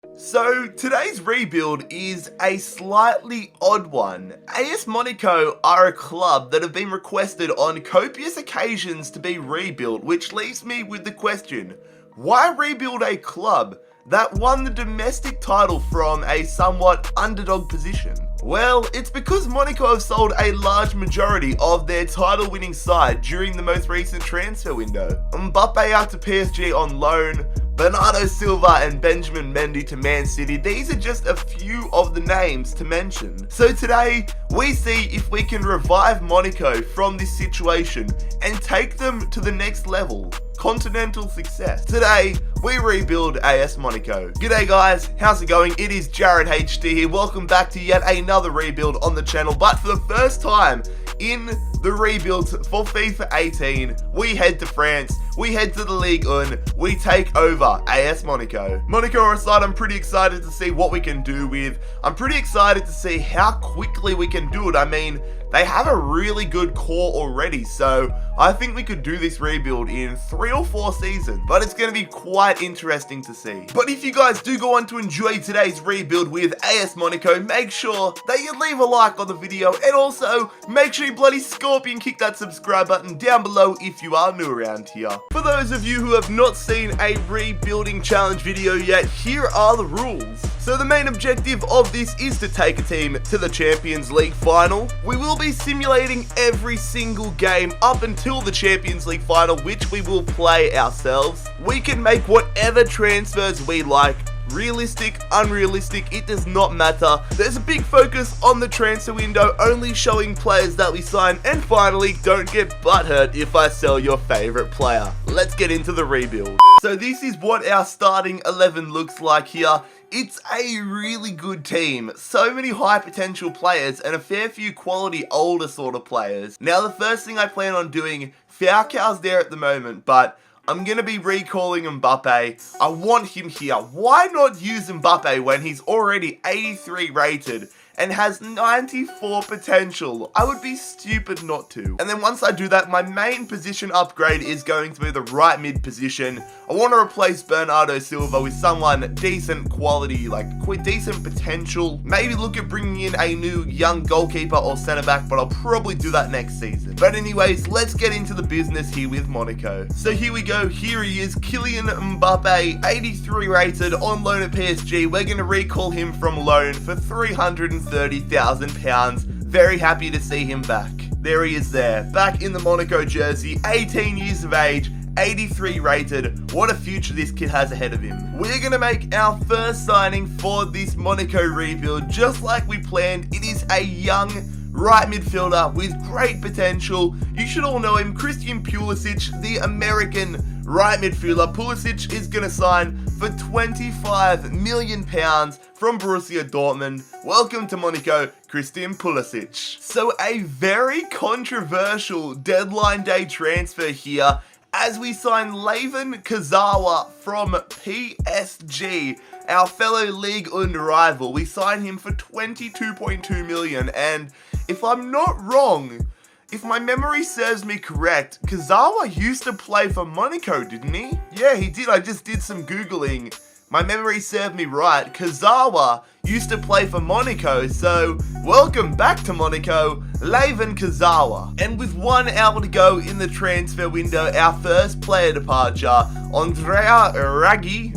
So today's rebuild is a slightly odd one. AS Monaco are a club that have been requested on copious occasions to be rebuilt, which leaves me with the question, why rebuild a club that won the domestic title from a somewhat underdog position? Well, it's because Monaco have sold a large majority of their title-winning side during the most recent transfer window. Mbappe out to PSG on loan, Bernardo Silva and Benjamin Mendy to Man City. These are just a few of the names to mention. So today, we see if we can revive Monaco from this situation and take them to the next level. Continental success. Today, we rebuild AS Monaco. G'day guys, how's it going? It is JarradHD here. Welcome back to yet another rebuild on the channel, but for the first time in the rebuilds for FIFA 18, we head to France, we head to the Ligue 1, we take over AS Monaco. Monaco are a side I'm pretty excited to see what we can do with. I'm pretty excited to see how quickly we can do it. I mean, they have a really good core already, so I think we could do this rebuild in 3 or 4 seasons, but it's going to be quite interesting to see. But if you guys do go on to enjoy today's rebuild with AS Monaco, make sure that you leave a like on the video, and also make sure you bloody scorpion kick that subscribe button down below if you are new around here. For those of you who have not seen a rebuilding challenge video yet, here are the rules. So the main objective of this is to take a team to the Champions League final. We will be simulating every single game up until the Champions League final, which we will play ourselves. We can make whatever transfers we like. Realistic, unrealistic, it does not matter. There's a big focus on the transfer window, only showing players that we sign. And finally, don't get butthurt if I sell your favorite player. Let's get into the rebuild. So this is what our starting 11 looks like here. It's a really good team, so many high potential players and a fair few quality older sort of players. Now the first thing I plan on doing, Falcao's there at the moment, but I'm going to be recalling Mbappe. I want him here. Why not use Mbappe when he's already 83 rated and has 94 potential? I would be stupid not to. And then once I do that, my main position upgrade is going to be the right mid position. I want to replace Bernardo Silva with someone decent quality, like decent potential. Maybe look at bringing in a new young goalkeeper or centre back, but I'll probably do that next season. But anyways, let's get into the business here with Monaco. So here we go. Here he is, Kylian Mbappe, 83 rated, on loan at PSG. We're going to recall him from loan for £330,000. Very happy to see him back. There he is there, back in the Monaco jersey, 18 years of age, 83 rated. What a future this kid has ahead of him. We're going to make our first signing for this Monaco rebuild, just like we planned. It is a young right midfielder with great potential. You should all know him, Christian Pulisic, the American right midfielder. Pulisic is going to sign for £25 million from Borussia Dortmund. Welcome to Monaco, Christian Pulisic. So a very controversial deadline day transfer here, as we sign Layvin Kurzawa from PSG, our fellow Ligue 1 rival. We sign him for 22.2 million, and if I'm not wrong, if my memory serves me correct, Kurzawa used to play for Monaco, didn't he? Yeah, he did. I just did some Googling. My memory served me right. Kurzawa used to play for Monaco, so welcome back to Monaco, Layvin Kurzawa. And with 1 hour to go in the transfer window, our first player departure, Andrea Raggi,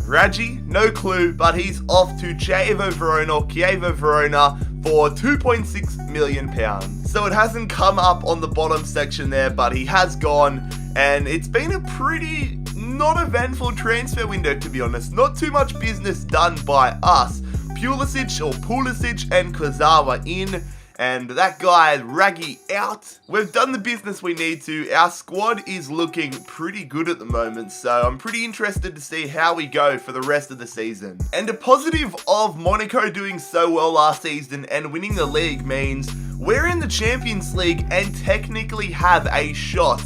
no clue, but he's off to Chievo Verona for £2.6 million. So it hasn't come up on the bottom section there, but he has gone, and it's been a pretty not eventful transfer window, to be honest. Not too much business done by us. Pulisic and Kurzawa in, and that guy Raggi out. We've done the business we need to. Our squad is looking pretty good at the moment, so I'm pretty interested to see how we go for the rest of the season. And a positive of Monaco doing so well last season and winning the league means we're in the Champions League and technically have a shot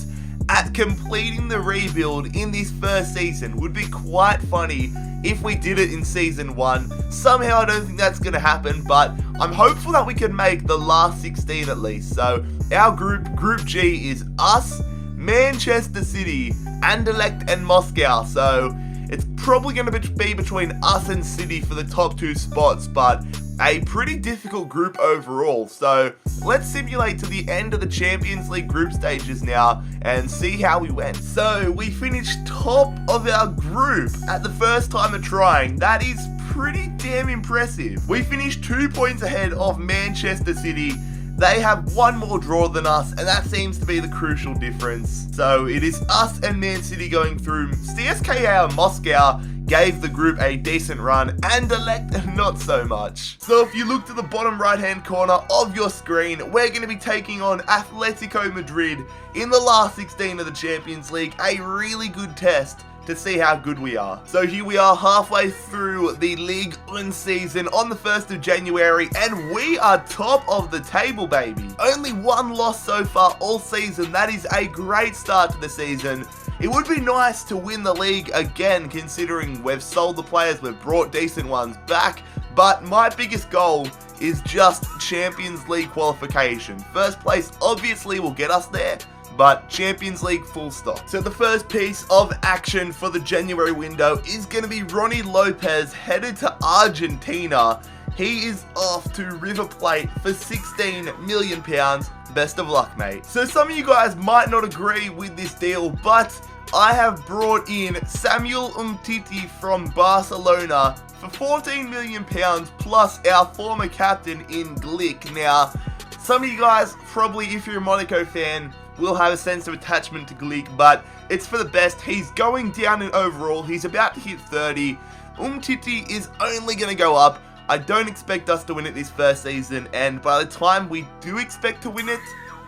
at completing the rebuild in this first season. Would be quite funny if we did it in season 1. Somehow I don't think that's going to happen, but I'm hopeful that we can make the last 16 at least. So our Group G, is us, Manchester City, Anderlecht and Moscow. So It's probably going to be between us and City for the top 2 spots, but a pretty difficult group overall. So let's simulate to the end of the Champions League group stages now and see how we went. So we finished top of our group at the first time of trying. That is pretty damn impressive. We finished 2 points ahead of Manchester City. They have one more draw than us, and that seems to be the crucial difference. So it is us and Man City going through. CSKA Moscow gave the group a decent run, and Elect not so much. So if you look to the bottom right hand corner of your screen, we're going to be taking on Atletico Madrid in the last 16 of the Champions League. A really good test to see how good we are. So here we are halfway through the Ligue 1 season on the 1st of January, and we are top of the table, baby. Only one loss so far all season. That is a great start to the season. It would be nice to win the league again, considering we've sold the players, we've brought decent ones back, but my biggest goal is just Champions League qualification. First place obviously will get us there, but Champions League full stop. So the first piece of action for the January window is going to be Ronnie Lopez headed to Argentina. He is off to River Plate for £16 million. Best of luck, mate. So some of you guys might not agree with this deal, but I have brought in Samuel Umtiti from Barcelona for £14 million plus our former captain in Glick. Now, some of you guys, probably if you're a Monaco fan, will have a sense of attachment to Glick, but it's for the best. He's going down in overall. He's about to hit 30. Umtiti is only going to go up. I don't expect us to win it this first season, and by the time we do expect to win it,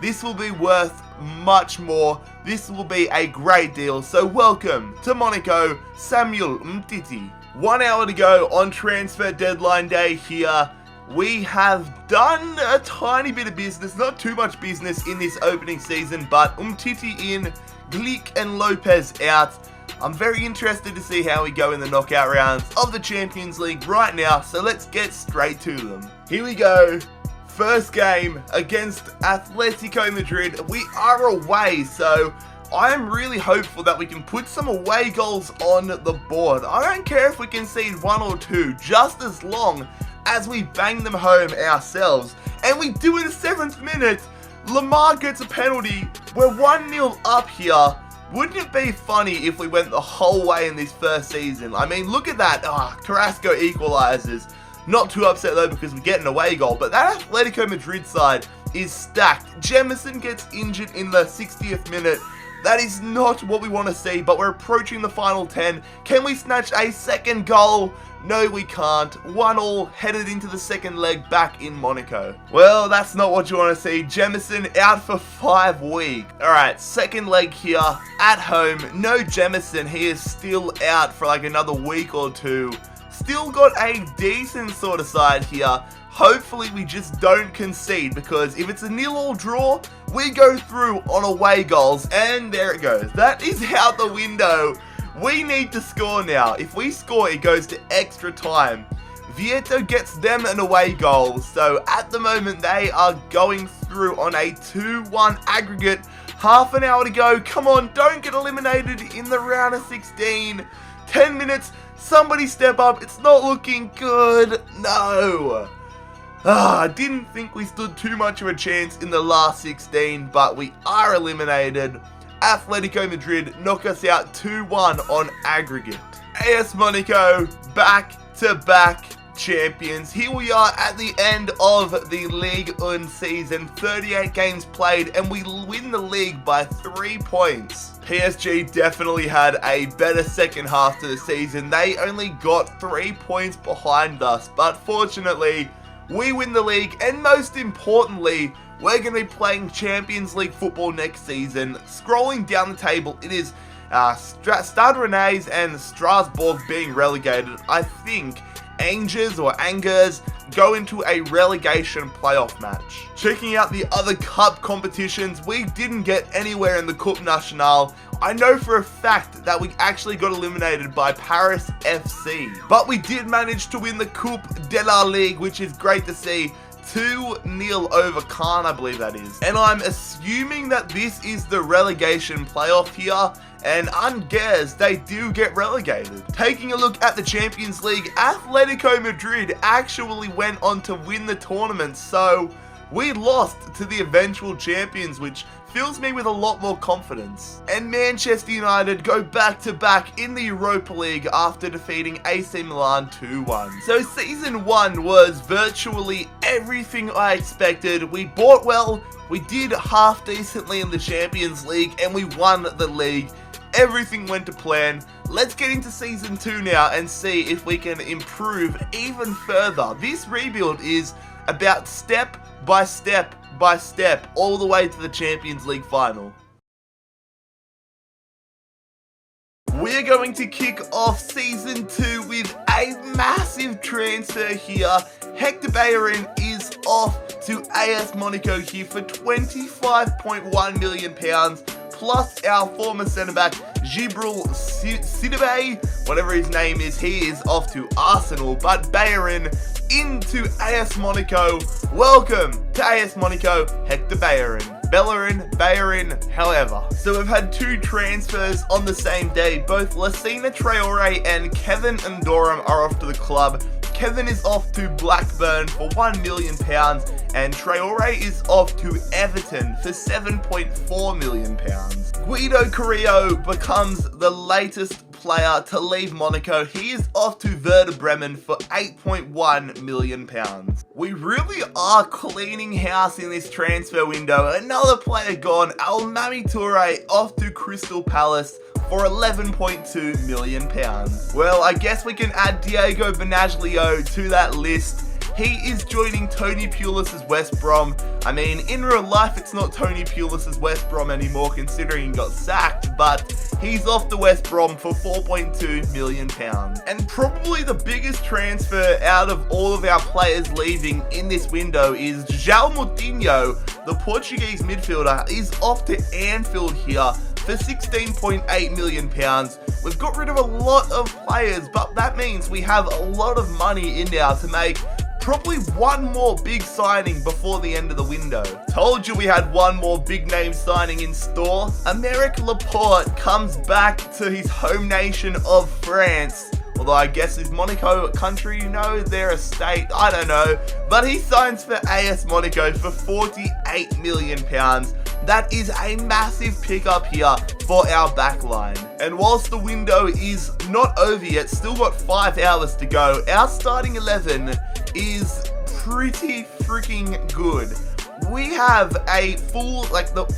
this will be worth much more. This will be a great deal. So welcome to Monaco, Samuel Umtiti. 1 hour to go on transfer deadline day here. We have done a tiny bit of business, not too much business in this opening season, but Umtiti in, Glick and Lopez out. I'm very interested to see how we go in the knockout rounds of the Champions League right now, so let's get straight to them. Here we go. First game against Atletico Madrid. We are away, so I am really hopeful that we can put some away goals on the board. I don't care if we concede 1 or 2, just as long as we bang them home ourselves. And we do it in the 7th minute. Lamar gets a penalty. We're 1-0 up here. Wouldn't it be funny if we went the whole way in this first season? I mean, look at that. Carrasco equalizes. Not too upset though because we get an away goal. But that Atletico Madrid side is stacked. Jemison gets injured in the 60th minute. That is not what we want to see, but we're approaching the final 10. Can we snatch a second goal? No, we can't. 1-1 headed into the second leg back in Monaco. Well, that's not what you want to see. Jemison out for 5 weeks. Alright, second leg here at home. No Jemison. He is still out for like another week or 2. Still got a decent sort of side here. Hopefully we just don't concede, because if it's a 0-0 draw, we go through on away goals, and there it goes. That is out the window. We need to score now. If we score, it goes to extra time. Vieto gets them an away goal, so at the moment they are going through on a 2-1 aggregate. Half an hour to go. Come on, don't get eliminated in the round of 16. 10 minutes, somebody step up. It's not looking good. No. I didn't think we stood too much of a chance in the last 16, but we are eliminated. Atletico Madrid knock us out 2-1 on aggregate. AS Monaco, back-to-back champions. Here we are at the end of the Ligue 1 season. 38 games played, and we win the league by 3 points. PSG definitely had a better second half to the season. They only got 3 points behind us, but fortunately, we win the league, and most importantly, we're going to be playing Champions League football next season. Scrolling down the table, it is Stade Rennais and Strasbourg being relegated. I think Angers go into a relegation playoff match. Checking out the other cup competitions, we didn't get anywhere in the Coupe Nationale. I know for a fact that we actually got eliminated by Paris FC. But we did manage to win the Coupe de la Ligue, which is great to see. 2-0 over Caen, I believe that is. And I'm assuming that this is the relegation playoff here. and unguessed, they do get relegated. Taking a look at the Champions League, Atletico Madrid actually went on to win the tournament, so we lost to the eventual champions, which fills me with a lot more confidence. And Manchester United go back-to-back in the Europa League after defeating AC Milan 2-1. So Season 1 was virtually everything I expected. We bought well, we did half decently in the Champions League, and we won the league. Everything went to plan. Let's get into Season 2 now and see if we can improve even further. This rebuild is about step by step by step all the way to the Champions League final. We're going to kick off Season 2 with a massive transfer here. Hector Bellerin is off to AS Monaco here for £25.1 million, plus our former centre-back, Gibril Sidibe, whatever his name is, he is off to Arsenal, but Bellerin into AS Monaco. Welcome to AS Monaco, Hector Bellerin. Bellerin, however. So we've had two transfers on the same day. Both Lassina Traore and Kevin Ndoram are off to the club. Kevin is off to Blackburn for £1 million, and Traore is off to Everton for £7.4 million. Guido Carrillo becomes the latest player to leave Monaco. He is off to Werder Bremen for £8.1 million. We really are cleaning house in this transfer window. Another player gone, Almami Toure off to Crystal Palace for £11.2 million. Well, I guess we can add Diego Benaglio to that list. He is joining Tony Pulis' West Brom. I mean, in real life, it's not Tony Pulis' West Brom anymore, considering he got sacked, but he's off to West Brom for £4.2 million. And probably the biggest transfer out of all of our players leaving in this window is João Moutinho, the Portuguese midfielder, is off to Anfield here for £16.8 million. We've got rid of a lot of players, but that means we have a lot of money in now to make probably one more big signing before the end of the window. Told you we had one more big name signing in store. Aymeric Laporte comes back to his home nation of France. Although I guess is Monaco a country, you know, they're a state, I don't know. But he signs for AS Monaco for £48 million. That is a massive pickup here for our backline. And whilst the window is not over yet, still got 5 hours to go, our starting 11 is pretty freaking good. We have a full,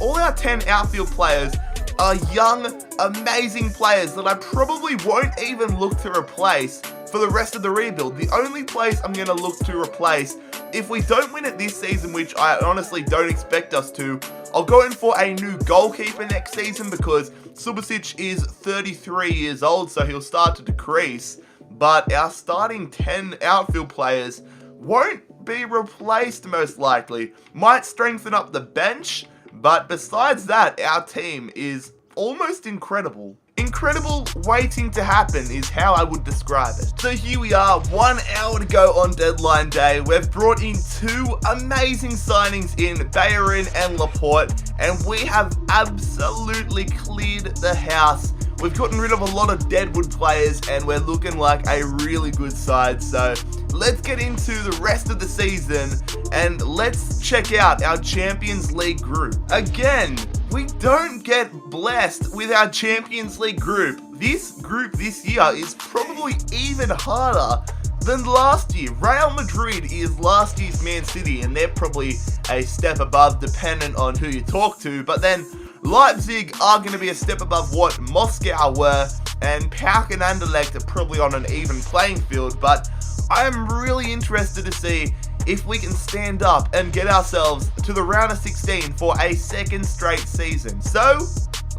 all our 10 outfield players are young, amazing players that I probably won't even look to replace for the rest of the rebuild. The only place I'm going to look to replace, if we don't win it this season, which I honestly don't expect us to, I'll go in for a new goalkeeper next season because Subasic is 33 years old, so he'll start to decrease. But our starting 10 outfield players won't be replaced most likely. Might strengthen up the bench, but besides that, our team is almost incredible. Incredible waiting to happen is how I would describe it. So here we are, 1 hour to go on deadline day. We've brought in two amazing signings in Bellerin and Laporte, and we have absolutely cleared the house. We've gotten rid of a lot of deadwood players, and we're looking like a really good side. So let's get into the rest of the season, and let's check out our Champions League group. Again, we don't get blessed with our Champions League group. This group this year is probably even harder than last year. Real Madrid is last year's Man City, and they're probably a step above dependent on who you talk to. But then Leipzig are going to be a step above what Moscow were, and PAOK and Anderlecht are probably on an even playing field. But I'm really interested to see if we can stand up and get ourselves to the round of 16 for a second straight season. So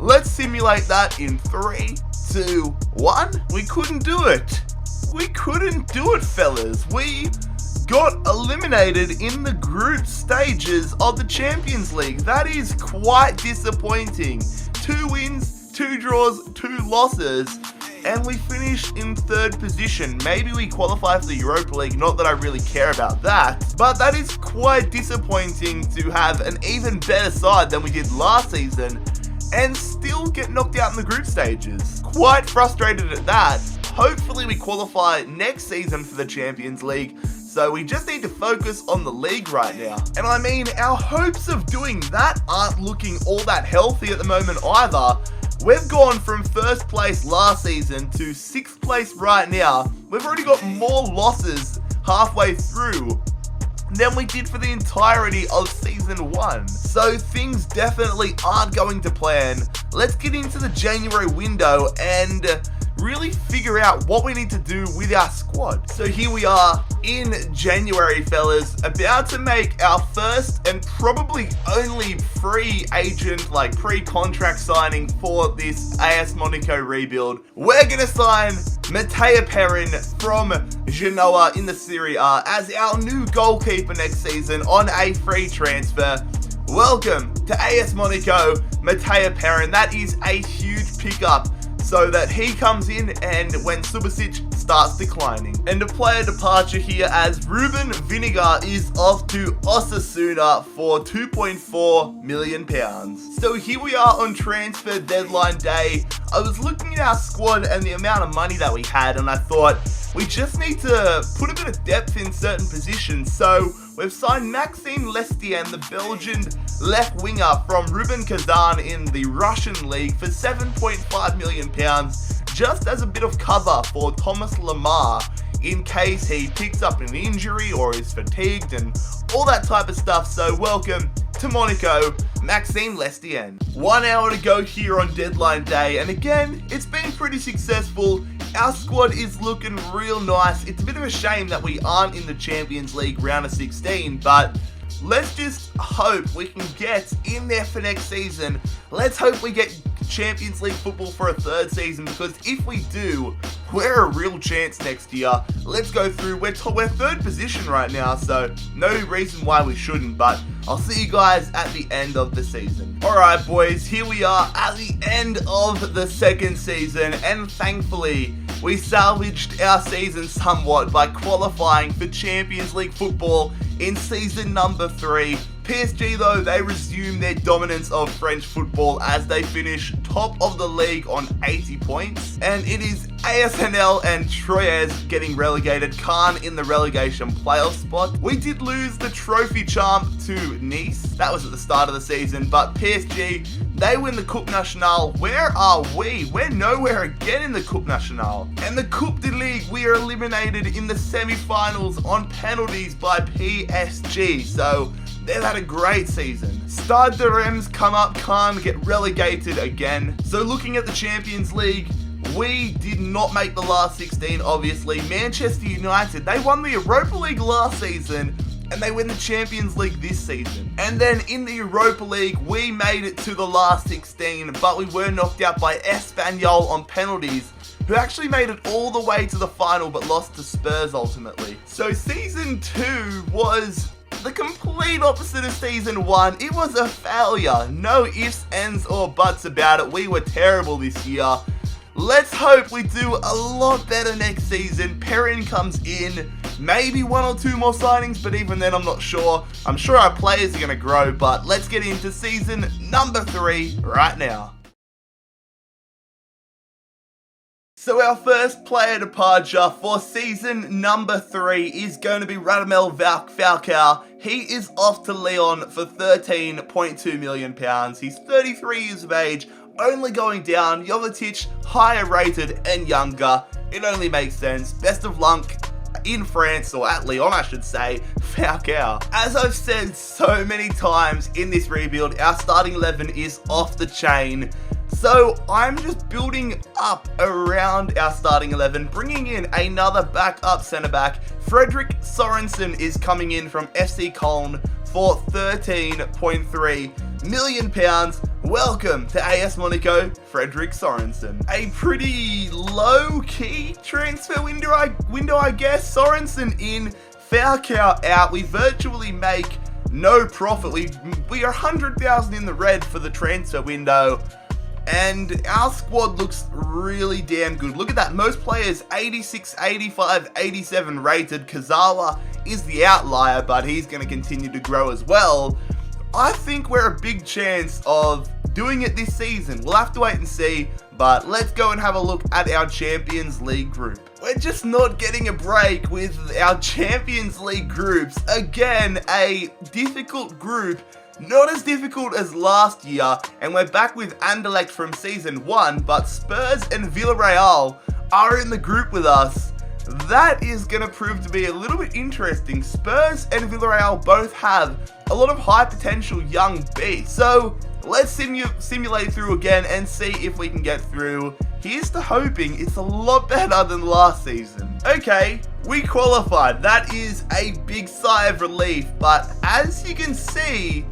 let's simulate that in 3, 2, 1. We couldn't do it. We couldn't do it, fellas. We got eliminated in the group stages of the Champions League. That is quite disappointing. 2 wins, 2 draws, 2 losses, and we finished in 3rd position. Maybe we qualify for the Europa League, not that I really care about that, but that is quite disappointing to have an even better side than we did last season and still get knocked out in the group stages. Quite frustrated at that. Hopefully we qualify next season for the Champions League, so we just need to focus on the league right now. And I mean, our hopes of doing that aren't looking all that healthy at the moment either. We've gone from first place last season to 6th place right now. We've already got more losses halfway through than we did for the entirety of season 1. So things definitely aren't going to plan. Let's get into the January window and really figure out what we need to do with our squad. So here we are in January, fellas, about to make our first and probably only free agent, like pre-contract signing for this AS Monaco rebuild. We're gonna sign Matteo Perin from Genoa in the Serie A as our new goalkeeper next season on a free transfer. Welcome to AS Monaco, Matteo Perin. That is a huge pickup, so that he comes in and when Subasic starts declining. And a player departure here as Ruben Vinegar is off to Osasuna for £2.4 million. So here we are on transfer deadline day. I was looking at our squad and the amount of money that we had, and I thought we just need to put a bit of depth in certain positions. So we've signed Maxime Lestienne, the Belgian left winger from Rubin Kazan in the Russian league for £7.5 million, just as a bit of cover for Thomas Lemar in case he picks up an injury or is fatigued and all that type of stuff. So welcome to Monaco, Maxime Lestienne. 1 hour to go here on deadline day, and again, it's been pretty successful. Our squad is looking real nice. It's a bit of a shame that we aren't in the Champions League round of 16, but let's just hope we can get in there for next season. Let's hope we get Champions League football for a third season, because if we do, we're a real chance next year. Let's go through. We're third position right now, so no reason why we shouldn't, but I'll see you guys at the end of the season. Alright boys, here we are at the end of the second season, and thankfully we salvaged our season somewhat by qualifying for Champions League football in season number 3. PSG though, they resume their dominance of French football as they finish top of the league on 80 points. And it is ASNL and Troyes getting relegated, Caen in the relegation playoff spot. We did lose the trophy champ to Nice, that was at the start of the season, but PSG, they win the Coupe Nationale. Where are we? We're nowhere again in the Coupe Nationale. And the Coupe de Ligue, we are eliminated in the semi-finals on penalties by PSG. So they've had a great season. Stade de Reims come up, Caen get relegated again. So looking at the Champions League, we did not make the last 16, obviously. Manchester United, they won the Europa League last season, and they win the Champions League this season. And then in the Europa League, we made it to the last 16, but we were knocked out by Espanyol on penalties, who actually made it all the way to the final, but lost to Spurs ultimately. So season 2 was the complete opposite of season 1. It was a failure. No ifs, ands, or buts about it. We were terrible this year. Let's hope we do a lot better next season. Perrin comes in, maybe 1 or 2 more signings, but even then I'm not sure. I'm sure our players are going to grow, but let's get into season number 3 right now. So our first player departure for season number 3 is going to be Radamel Falcao. He is off to Lyon for £13.2 million. He's 33 years of age, only going down. Jovetic, higher rated and younger. It only makes sense. Best of luck in France, or at Lyon I should say, Falcao. As I've said so many times in this rebuild, our starting 11 is off the chain. So I'm just building up around our starting 11, bringing in another backup centre-back. Fredrik Sorensen is coming in from FC Köln for £13.3 million. Welcome to AS Monaco, Fredrik Sorensen. A pretty low-key transfer window, I guess. Sorensen in, Falcao out. We virtually make no profit. We are 100,000 in the red for the transfer window. And our squad looks really damn good. Look at that. Most players 86, 85, 87 rated. Kazawa is the outlier, but he's going to continue to grow as well. I think we're a big chance of doing it this season. We'll have to wait and see, but let's go and have a look at our Champions League group. We're just not getting a break with our Champions League groups. Again, a difficult group, not as difficult as last year, and we're back with Anderlecht from Season 1, but Spurs and Villarreal are in the group with us. That is going to prove to be a little bit interesting. Spurs and Villarreal both have a lot of high potential young beasts. So let's simulate through again and see if we can get through. Here's to hoping it's a lot better than last season. Okay, we qualified. That is a big sigh of relief. But as you can see,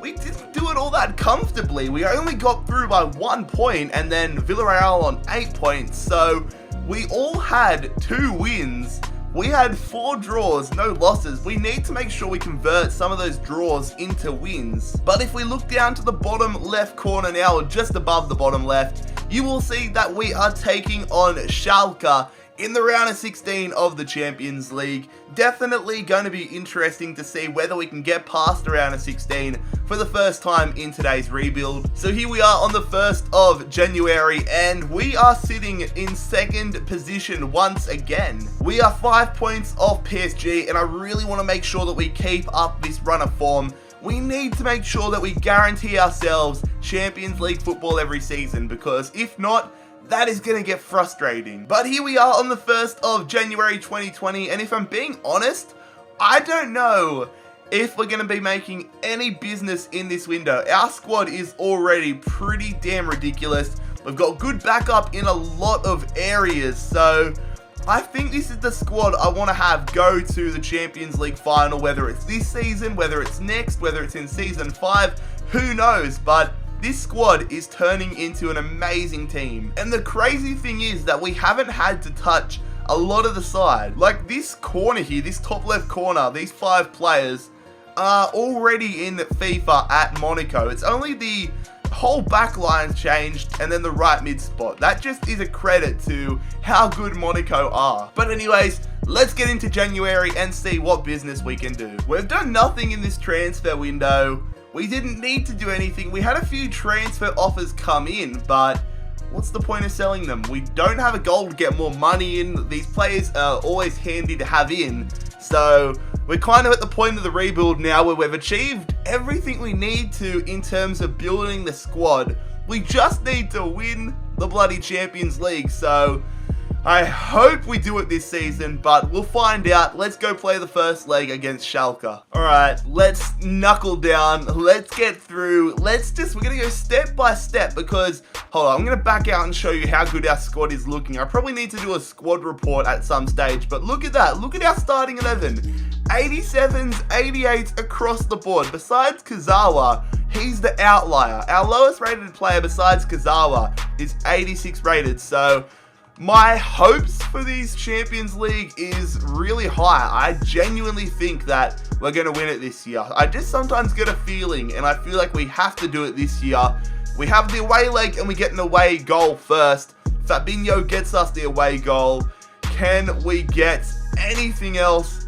we didn't do it all that comfortably. We only got through by 1 point and then Villarreal on 8 points. So we all had 2 wins. We had 4 draws, no losses. We need to make sure we convert some of those draws into wins. But if we look down to the bottom left corner now, or just above the bottom left, you will see that we are taking on Schalke in the round of 16 of the Champions League. Definitely going to be interesting to see whether we can get past the round of 16 for the first time in today's rebuild. So here we are on the 1st of January and we are sitting in 2nd position once again. We are 5 points off PSG and I really want to make sure that we keep up this run of form. We need to make sure that we guarantee ourselves Champions League football every season, because if not, that is going to get frustrating. But here we are on the 1st of January 2020, and if I'm being honest, I don't know if we're going to be making any business in this window. Our squad is already pretty damn ridiculous. We've got good backup in a lot of areas, so I think this is the squad I want to have go to the Champions League final, whether it's this season, whether it's next, whether it's in Season 5, who knows, but this squad is turning into an amazing team. And the crazy thing is that we haven't had to touch a lot of the side. Like this corner here, this top left corner, these 5 players are already in FIFA at Monaco. It's only the whole back line's changed and then the right mid spot. That just is a credit to how good Monaco are. But anyways, let's get into January and see what business we can do. We've done nothing in this transfer window. We didn't need to do anything. We had a few transfer offers come in, but what's the point of selling them? We don't have a goal to get more money in. These players are always handy to have in. So we're kind of at the point of the rebuild now where we've achieved everything we need to in terms of building the squad. We just need to win the bloody Champions League. So I hope we do it this season, but we'll find out. Let's go play the first leg against Schalke. Alright, let's knuckle down. Let's get through. We're going to go step by step because, hold on, I'm going to back out and show you how good our squad is looking. I probably need to do a squad report at some stage, but look at that. Look at our starting 11. 87s, 88s across the board. Besides Kazawa, he's the outlier. Our lowest rated player besides Kazawa is 86 rated, so my hopes for these Champions League is really high. I genuinely think that we're going to win it this year. I just sometimes get a feeling, and I feel like we have to do it this year. We have the away leg and we get an away goal first. Fabinho gets us the away goal. Can we get anything else?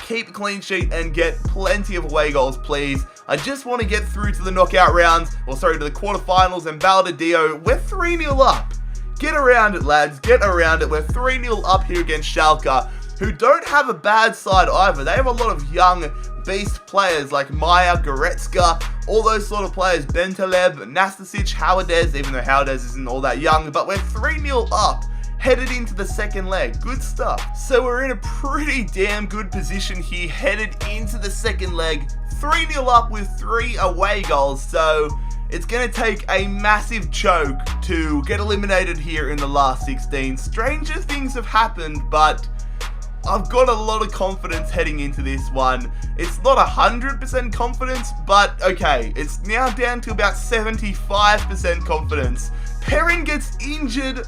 Keep a clean sheet and get plenty of away goals, please. I just want to get through to the knockout rounds, to the quarterfinals, and Baldadio. We're 3-0 up. Get around it, lads. Get around it. We're 3-0 up here against Schalke, who don't have a bad side either. They have a lot of young beast players like Maya, Goretzka, all those sort of players. Bentaleb, Nastasic, Howardez, even though Howardez isn't all that young. But we're 3-0 up, headed into the second leg. Good stuff. So we're in a pretty damn good position here, headed into the second leg. 3-0 up with 3 away goals. So it's going to take a massive choke to get eliminated here in the last 16. Stranger things have happened, but I've got a lot of confidence heading into this one. It's not 100% confidence, but okay, it's now down to about 75% confidence. Perrin gets injured.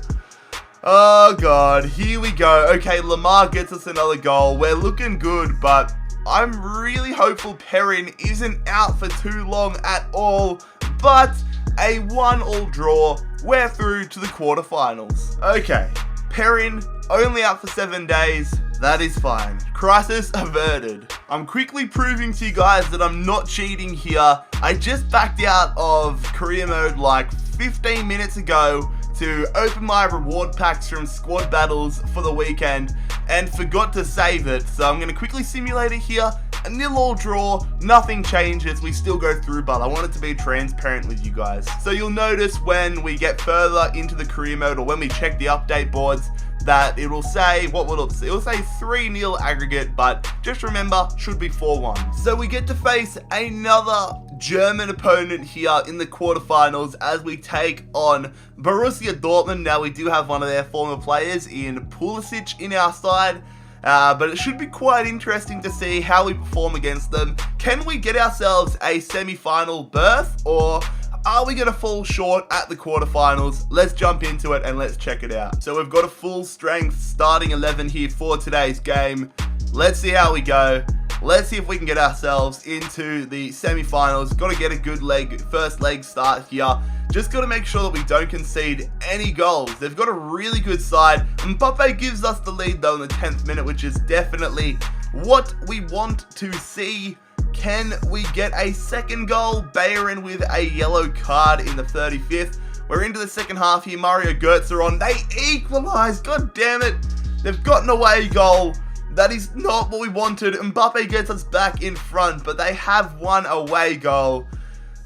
Oh god, here we go. Okay, Lamar gets us another goal. We're looking good, but I'm really hopeful Perrin isn't out for too long at all. But a 1-1 draw, we're through to the quarterfinals. Okay, Perrin only out for 7 days. That is fine. Crisis averted. I'm quickly proving to you guys that I'm not cheating here. I just backed out of career mode like 15 minutes ago to open my reward packs from squad battles for the weekend and forgot to save it. So I'm going to quickly simulate it here. A 0-0 draw, nothing changes, we still go through, but I want it to be transparent with you guys. So you'll notice when we get further into the career mode, or when we check the update boards, that it will say, what will it say? It will say 3-0 aggregate, but just remember, should be 4-1. So we get to face another German opponent here in the quarterfinals as we take on Borussia Dortmund. Now we do have one of their former players in Pulisic in our side. But it should be quite interesting to see how we perform against them. Can we get ourselves a semi-final berth, or are we going to fall short at the quarterfinals? Let's jump into it and let's check it out. So we've got a full strength starting 11 here for today's game. Let's see how we go. Let's see if we can get ourselves into the semi-finals. Got to get a good first leg start here. Just got to make sure that we don't concede any goals. They've got a really good side. Mbappe gives us the lead though in the 10th minute, which is definitely what we want to see. Can we get a second goal? Bayern with a yellow card in the 35th. We're into the second half here. Mario Götze are on. They equalise. God damn it. They've got an away goal. That is not what we wanted. Mbappe gets us back in front, but they have one away goal.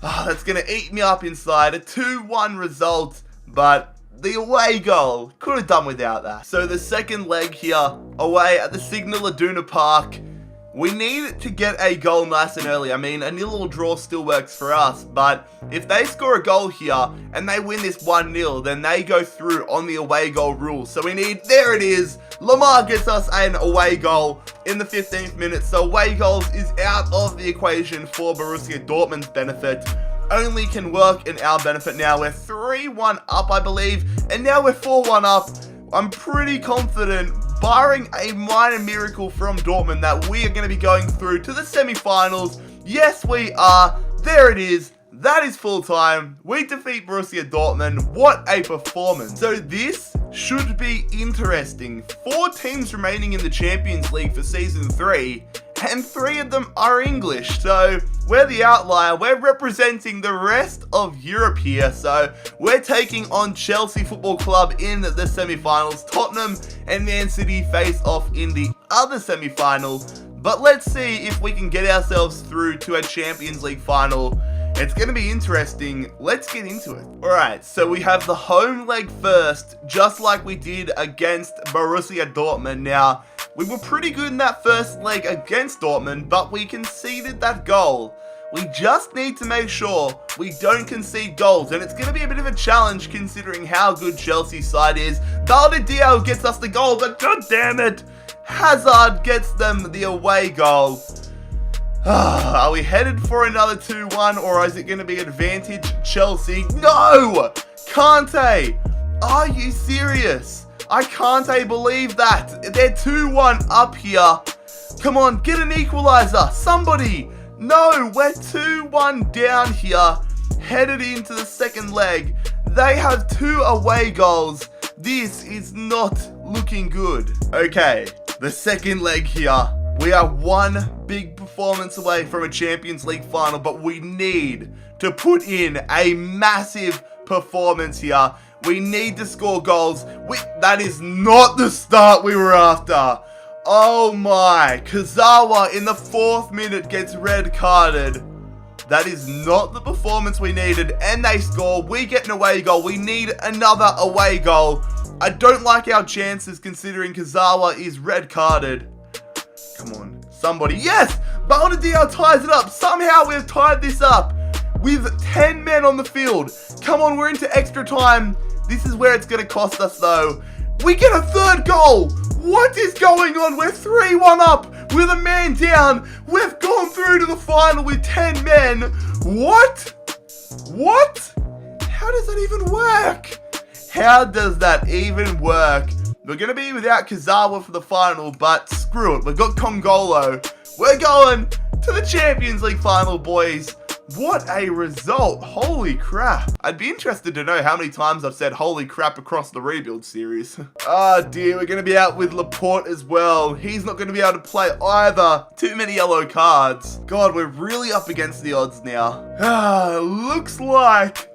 Oh, that's going to eat me up inside. A 2-1 result, but the away goal, could have done without that. So the second leg here, away at the Signal Iduna Park. We need to get a goal nice and early. I mean, a 0-0 draw still works for us, but if they score a goal here and they win this 1-0, then they go through on the away goal rule. So we need, there it is, Lamar gets us an away goal in the 15th minute. So away goals is out of the equation for Borussia Dortmund's benefit. Only can work in our benefit now. We're 3-1 up, I believe, and now we're 4-1 up. I'm pretty confident, barring a minor miracle from Dortmund, that we are going to be going through to the semi-finals. Yes, we are. There it is. That is full time. We defeat Borussia Dortmund. What a performance. So this should be interesting. 4 teams remaining in the Champions League for Season 3, and 3 of them are English. So we're the outlier. We're representing the rest of Europe here. So we're taking on Chelsea Football Club in the semi-finals. Tottenham and Man City face off in the other semi-final. But let's see if we can get ourselves through to a Champions League final. It's going to be interesting. Let's get into it. Alright, so we have the home leg first, just like we did against Borussia Dortmund. Now, we were pretty good in that first leg against Dortmund, but we conceded that goal. We just need to make sure we don't concede goals, and it's going to be a bit of a challenge considering how good Chelsea's side is. Diao gets us the goal, but god damn it, Hazard gets them the away goal. Are we headed for another 2-1, or is it going to be advantage Chelsea? No! Kante! Are you serious? I can't believe that. They're 2-1 up here. Come on, get an equalizer. Somebody. No, we're 2-1 down here. Headed into the second leg. They have 2 away goals. This is not looking good. Okay, the second leg here. We are 1 big performance away from a Champions League final, but we need to put in a massive performance here. We need to score goals. That is not the start we were after. Oh my. Kazawa in the 4th minute gets red carded. That is not the performance we needed. And they score. We get an away goal. We need another away goal. I don't like our chances considering Kazawa is red carded. Come on, somebody. Yes! Diao ties it up. Somehow we've tied this up with 10 men on the field. Come on, we're into extra time. This is where it's going to cost us, though. We get a 3rd goal. What is going on? We're 3-1 up with a man down. We've gone through to the final with 10 men. What? What? How does that even work? How does that even work? We're going to be without Kazawa for the final, but screw it. We've got Congolo. We're going to the Champions League final, boys. What a result. Holy crap. I'd be interested to know how many times I've said holy crap across the rebuild series. Oh dear, we're going to be out with Laporte as well. He's not going to be able to play either. Too many yellow cards. God, we're really up against the odds now. Looks like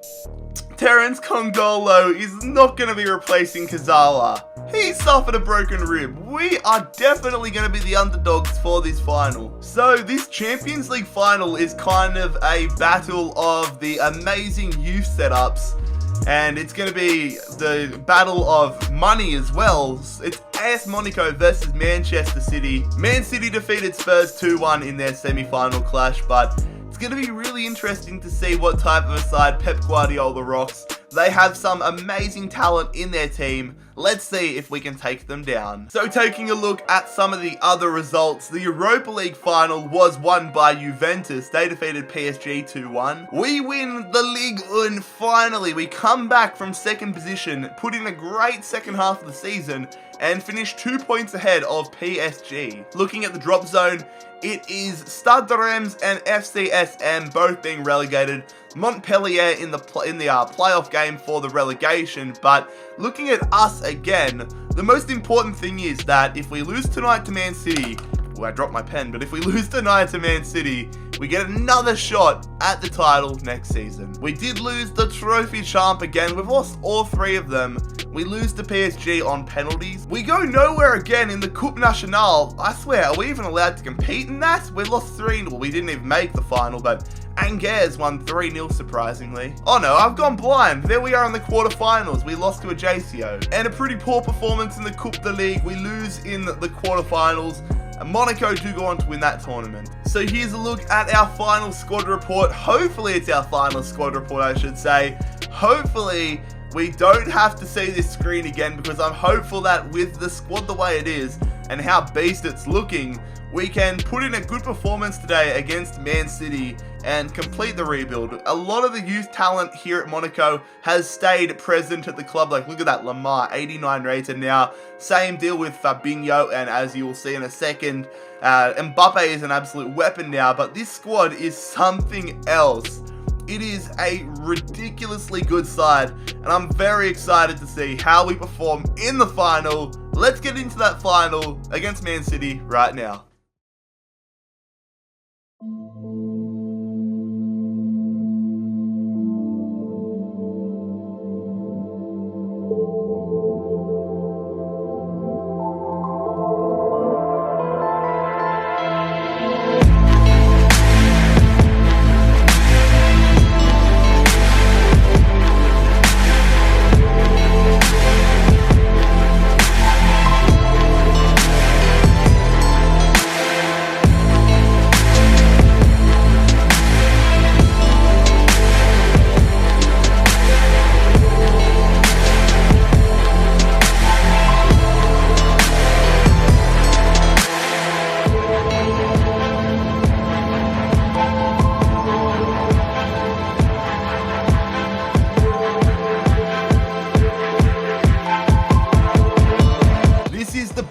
Terence Congolo is not going to be replacing Kazawa. He suffered a broken rib. We are definitely going to be the underdogs for this final. So this Champions League final is kind of a battle of the amazing youth setups. And it's going to be the battle of money as well. It's AS Monaco versus Manchester City. Man City defeated Spurs 2-1 in their semi-final clash, but it's going to be really interesting to see what type of a side Pep Guardiola rocks. They have some amazing talent in their team. Let's see if we can take them down. So taking a look at some of the other results, the Europa League final was won by Juventus. They defeated PSG 2-1. We win the Ligue 1 finally. We come back from second position, put in a great second half of the season, and finish 2 points ahead of PSG. Looking at the drop zone, it is Stade de Reims and FCSM both being relegated. Montpellier in the playoff game for the relegation, but looking at us again, the most important thing is that if we lose tonight to Man City, well, I dropped my pen, but if we lose tonight to Man City, we get another shot at the title next season. We did lose the Trophy Champ again. We've lost all three of them. We lose to PSG on penalties. We go nowhere again in the Coupe Nationale. I swear, are we even allowed to compete in that? We lost 3-0. Well, we didn't even make the final, but Angers won 3-0 surprisingly. Oh no, I've gone blind. There we are in the quarterfinals. We lost to Ajaccio. And a pretty poor performance in the Coupe de Ligue. We lose in the quarterfinals. And Monaco do go on to win that tournament. So here's a look at our final squad report. Hopefully it's our final squad report, I should say. Hopefully we don't have to see this screen again, because I'm hopeful that with the squad the way it is and how beast it's looking, we can put in a good performance today against Man City and complete the rebuild. A lot of the youth talent here at Monaco has stayed present at the club. Like, look at that, Lamar, 89 rated now. Same deal with Fabinho, and as you will see in a second, Mbappe is an absolute weapon now, but this squad is something else. It is a ridiculously good side, and I'm very excited to see how we perform in the final. Let's get into that final against Man City right now.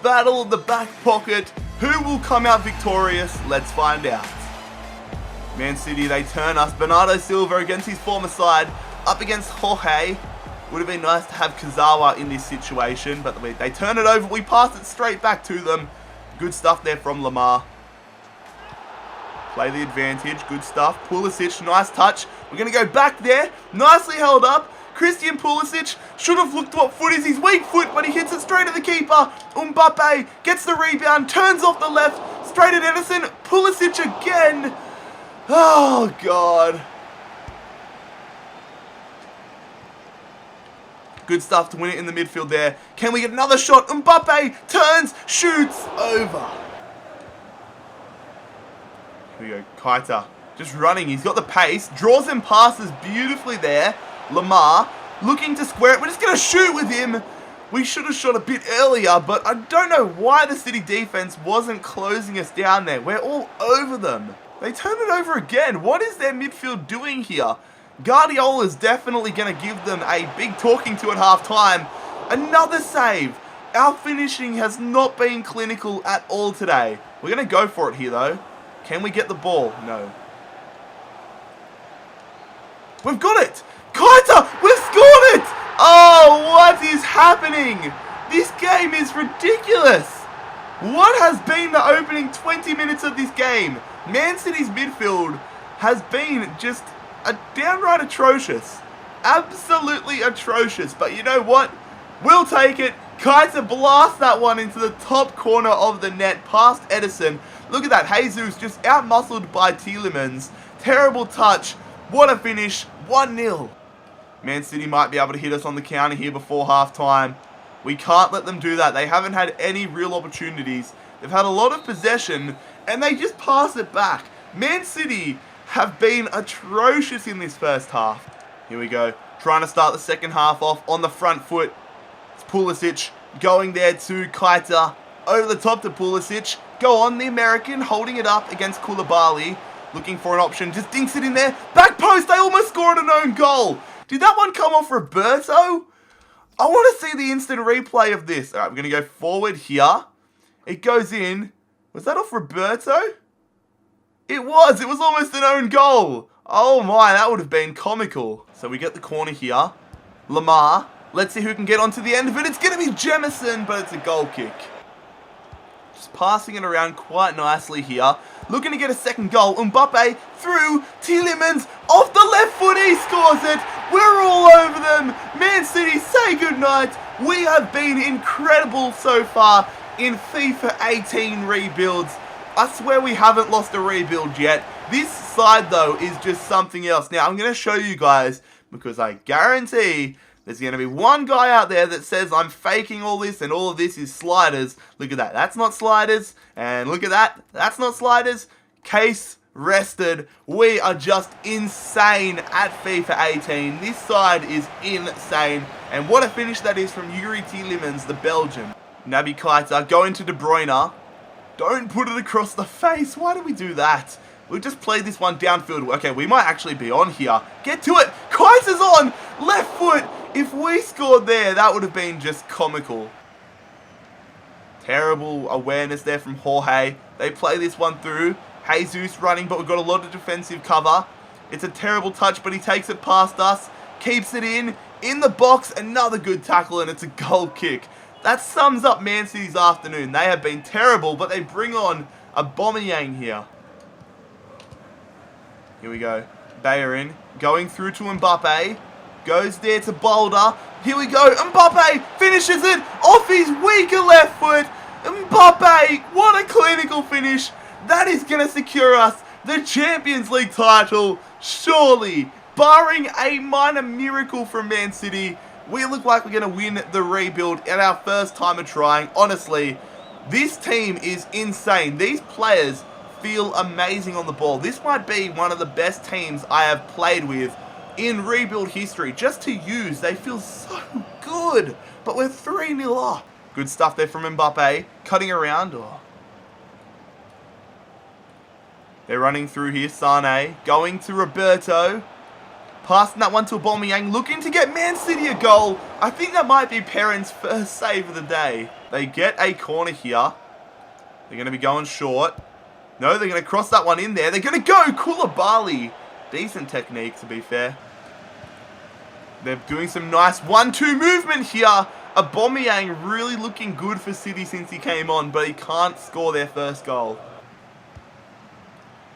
Battle of the back pocket. Who will come out victorious? Let's find out. Man City, they turn us. Bernardo Silva against his former side, up against Jorge. Would have been nice to have Kazawa in this situation, but they turn it over. We pass it straight back to them. Good stuff there from Lamar. Play the advantage. Good stuff. Pulisic, nice touch. We're going to go back there. Nicely held up. Christian Pulisic should have looked what foot is his weak foot, but he hits it straight at the keeper. Mbappe gets the rebound, turns off the left, straight at Edison. Pulisic again. Oh, God. Good stuff to win it in the midfield there. Can we get another shot? Mbappe turns, shoots, over. Here we go, Kaita. Just running, he's got the pace, draws and passes beautifully there. Lamar looking to square it. We're just going to shoot with him. We should have shot a bit earlier, but I don't know why the City defense wasn't closing us down there. We're all over them. They turn it over again. What is their midfield doing here? Guardiola is definitely going to give them a big talking to at halftime. Another save. Our finishing has not been clinical at all today. We're going to go for it here, though. Can we get the ball? No. We've got it! Kaita! We've scored it! Oh, what is happening? This game is ridiculous! What has been the opening 20 minutes of this game? Man City's midfield has been just a downright atrocious. Absolutely atrocious. But you know what? We'll take it. Kaita blasts that one into the top corner of the net past Edison. Look at that. Jesus just out-muscled by Tielemans. Terrible touch. What a finish. 1-0. Man City might be able to hit us on the counter here before half-time. We can't let them do that. They haven't had any real opportunities. They've had a lot of possession, and they just pass it back. Man City have been atrocious in this first half. Here we go. Trying to start the second half off on the front foot. It's Pulisic going there to Kaita. Over the top to Pulisic. Go on, the American, holding it up against Koulibaly. Looking for an option. Just dinks it in there. Back post. They almost scored an own goal. Did that one come off Roberto? I want to see the instant replay of this. Alright, we're going to go forward here. It goes in. Was that off Roberto? It was. It was almost an own goal. Oh my, that would have been comical. So we get the corner here. Lamar. Let's see who can get onto the end of it. It's going to be Jemison, but it's a goal kick. Just passing it around quite nicely here. Looking to get a second goal. Mbappe through. Tielemans off the left foot. He scores it. We're all over them. Man City, say goodnight. We have been incredible so far in FIFA 18 rebuilds. I swear we haven't lost a rebuild yet. This side, though, is just something else. Now, I'm going to show you guys, because I guarantee there's going to be one guy out there that says I'm faking all this and all of this is sliders. Look at that. That's not sliders. And look at that. That's not sliders. Case rested. We are just insane at FIFA 18. This side is insane. And what a finish that is from Yuri Tielemans, the Belgian. Naby Keita going to De Bruyne. Don't put it across the face. Why do we do that? We've just played this one downfield. Okay, we might actually be on here. Get to it. Keita's on. Left foot. If we scored there, that would have been just comical. Terrible awareness there from Jorge. They play this one through. Jesus running, but we've got a lot of defensive cover. It's a terrible touch, but he takes it past us. Keeps it in the box. Another good tackle, and it's a goal kick. That sums up Man City's afternoon. They have been terrible, but they bring on Aubameyang here. Here we go. Bayerin going through to Mbappe. Goes there to Boulder. Here we go. Mbappe finishes it off his weaker left foot. Mbappe, what a clinical finish. That is going to secure us the Champions League title. Surely, barring a minor miracle from Man City, we look like we're going to win the rebuild at our first time of trying. Honestly, this team is insane. These players feel amazing on the ball. This might be one of the best teams I have played with in rebuild history. Just to use, they feel so good. But we're 3-0 up. Good stuff there from Mbappe. Cutting around. Oh. They're running through here. Sane going to Roberto. Passing that one to Aubameyang. Looking to get Man City a goal. I think that might be Perrin's first save of the day. They get a corner here. They're going to be going short. No, they're going to cross that one in there. They're going to go. Koulibaly. Decent technique, to be fair. They're doing some nice 1-2 movement here. Aubameyang really looking good for City since he came on, but he can't score their first goal.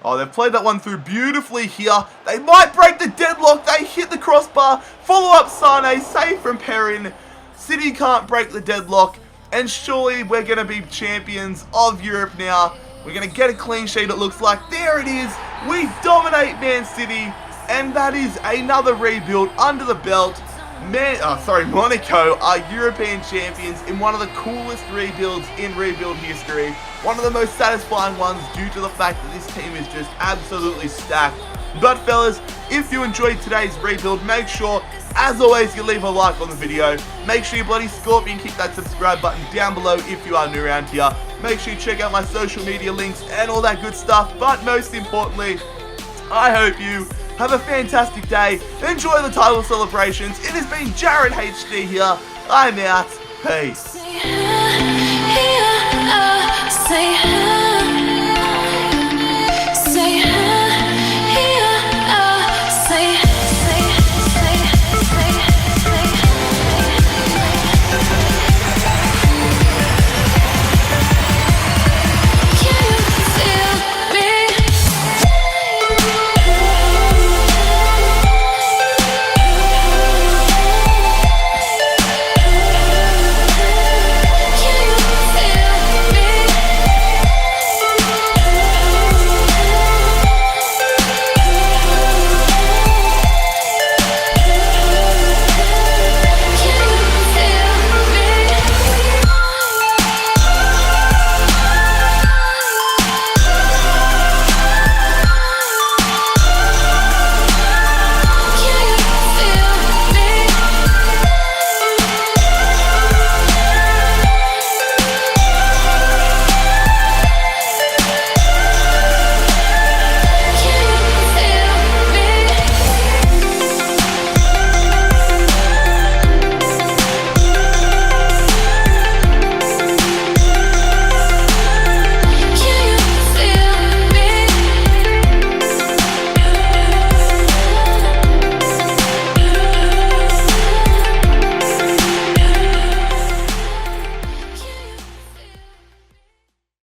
Oh, they've played that one through beautifully here. They might break the deadlock. They hit the crossbar. Follow up Sane. Save from Perrin. City can't break the deadlock. And surely we're going to be champions of Europe now. We're going to get a clean sheet, it looks like. There it is. We dominate Man City. And that is another rebuild under the belt. Monaco are European champions in one of the coolest rebuilds in rebuild history. One of the most satisfying ones due to the fact that this team is just absolutely stacked. But fellas, if you enjoyed today's rebuild, make sure, as always, you leave a like on the video. Make sure you bloody scorpion kick that subscribe button down below if you are new around here. Make sure you check out my social media links and all that good stuff. But most importantly, I hope you have a fantastic day. Enjoy the title celebrations. It has been JarradHD here. I'm out. Peace.